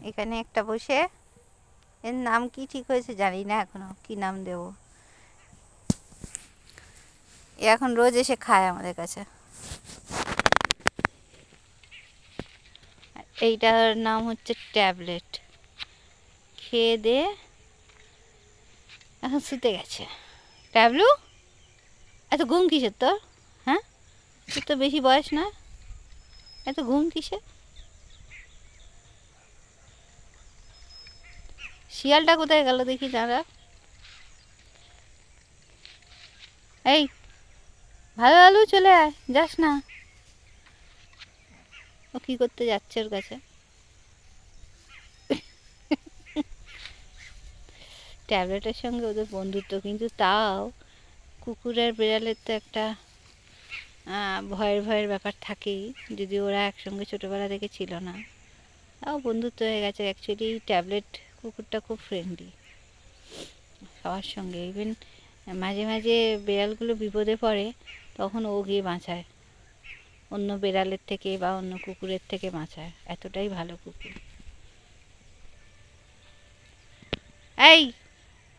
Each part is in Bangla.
এখানে একটা বসে, এর নাম কি ঠিক হয়েছে জানি না এখনো, কি নাম দেব। এ এখন রোজ এসে খায় আমাদের কাছে। এইটার নাম হচ্ছে ট্যাবলেট। খেয়ে দে এখন শুতে গেছে। ট্যাবলু, এত ঘুম কিসের তোর? হ্যাঁ, তোর তো বেশি বয়স না, এত ঘুম কিসের? শিয়ালটা কোথায় গেল দেখি দাঁড়া। এই ভালো ভালো চলে আয়, যাস না। ও কি করতে যাচ্ছে ওর কাছে? ট্যাবলেটের সঙ্গে ওদের বন্ধুত্ব, কিন্তু তাও কুকুরের বিড়ালের তো একটা ভয়ের ভয়ের ব্যাপার থাকেই, যদি ওরা একসঙ্গে ছোটোবেলা থেকে ছিল না, তাও বন্ধুত্ব হয়ে গেছে। অ্যাকচুয়ালি ট্যাবলেট কুকুরটা খুব ফ্রেন্ডলি সবার সঙ্গে। ইভেন মাঝে মাঝে বিড়ালগুলো বিপদে পড়ে, তখন ও গিয়ে বাঁচায়, অন্য বিড়ালের থেকে বা অন্য কুকুরের থেকে বাঁচায়, এতটাই ভালো কুকুর। এই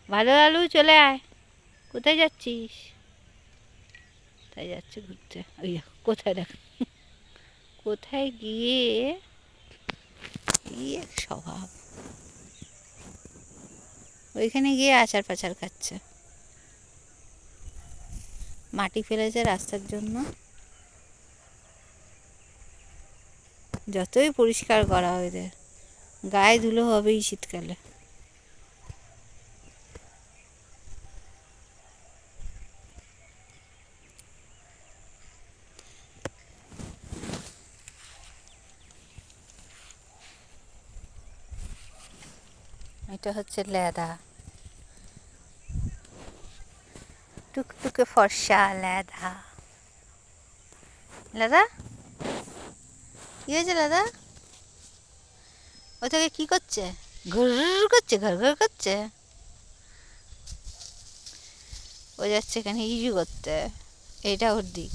ভালো আলু চলে আয়, কোথায় যাচ্ছিস? কোথায় যাচ্ছে ঘুরতে, ওই কোথায় দেখ, কোথায় গিয়ে এক স্বভাব, ওইখানে গিয়ে আচার পাচার খাচ্ছে। মাটি ফেলেছে রাস্তার জন্য, যতই পরিষ্কার করা হয় এদের গায়ে ধুলো হবেই শীতকালে। এটা হচ্ছে লেদা, টুকটুকে ফর্সা লেদা। লেদা কি হয়েছে লেদা? ও থেকে কি করছে? ঘুর করছে, ঘর ঘর করছে। ও যাচ্ছে এখানে ইস্যু করতে, এইটা ওর দিক,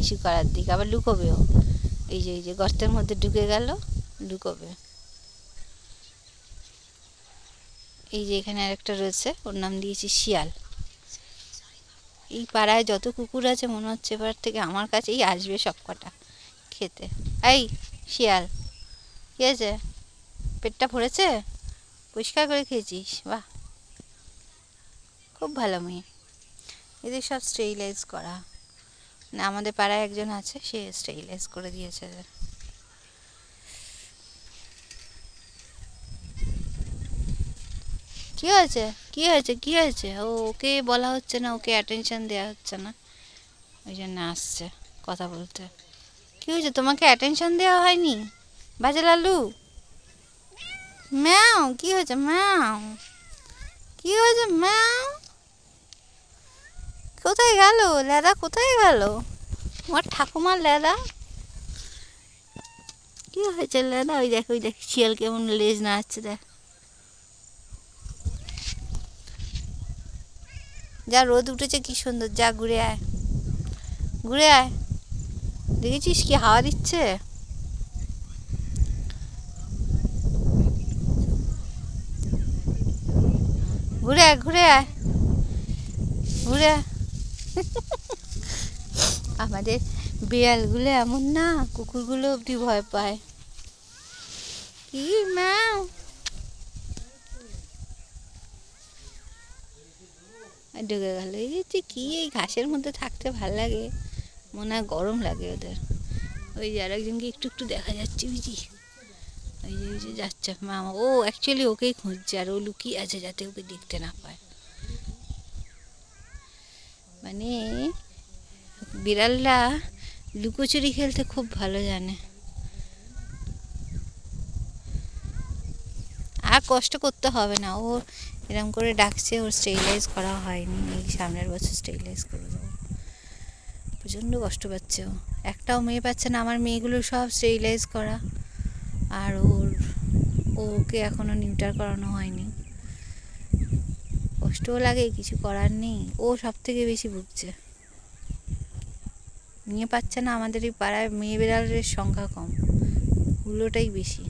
ইস্যু করার দিক। আবার লুকোবেও, এই যে এই যে গর্তের মধ্যে ঢুকে গেল, লুকোবে। এই যে এখানে আরেকটা রয়েছে, ওর নাম দিয়েছি শিয়াল। এই পাড়ায় যত কুকুর আছে মনে হচ্ছে এবার থেকে আমার কাছেই আসবে সব কটা খেতে। এই শিয়াল, কী আছে? পেটটা ভরেছে? পরিষ্কার করে খেয়েছিস? বাহ, খুব ভালো মেয়ে। এদের সব স্টেরিলাইজ করা, না আমাদের পাড়ায় একজন আছে, সে স্টেরিলাইজ করে দিয়েছে। কী হয়েছে, কী হয়েছে, কী হয়েছে? ওকে বলা হচ্ছে না, ওকে অ্যাটেনশন দেওয়া হচ্ছে না, ওই জন্য আসছে কথা বলতে। কী হয়েছে, তোমাকে অ্যাটেনশন দেওয়া হয়নি? বাজে লালু, ম্যাও, কী হয়েছে ম্যাও, কী হয়েছে ম্যাও? কোথায় গেল লেদা, কোথায় গেল আমার ঠাকুমার লেদা? কী হয়েছে লেদা? ওই দেখ, ওই দেখ শিয়াল কেমন লেজ নাড়াচ্ছে, দেখ। যা রোদ উঠেছে কি সুন্দর, যা ঘুরে আয়, ঘুরে আয়। দেখেছিস কি হাওয়া দিচ্ছে? ঘুরে আয়, ঘুরে আয়, ঘুরে আয়। আমাদের বিড়ালগুলো এমন না, কুকুরগুলো অবধি ভয় পায়। কি ম্যাও, ঢুকে গেল। এই যে কি, এই ঘাসের মধ্যে থাকতে ভাল লাগে, মনে হয় গরম লাগে ওদের। ওই যে আরেকজনকে একটু একটু দেখা যাচ্ছে, বুঝি ওই যে যাচ্ছে মামা। ও অ্যাকচুয়ালি ওকেই খুঁজছে, আর ও লুকিয়ে আছে যাতে ওকে দেখতে না পায়। মানে বিড়ালরা লুকোচুরি খেলতে খুব ভালো জানে। আর কষ্ট করতে হবে না, ও এরকম করে ডাকছে, ওর স্টেরিলাইজ করা হয়নি, এই সামনের বছর স্টেরিলাইজ করে দেবো। প্রচণ্ড কষ্ট পাচ্ছে ও, একটাও মেয়ে পাচ্ছে না। আমার মেয়েগুলো সব স্টেরিলাইজ করা, আর ওকে এখনও নিউটার করানো হয়নি। কষ্টও লাগে, কিছু করার নেই। ও সব থেকে বেশি ভুগছে, নিয়ে পাচ্ছে না। আমাদের এই পাড়ায় মেয়ে বিড়ালের সংখ্যা কম, হুলোটাই বেশি।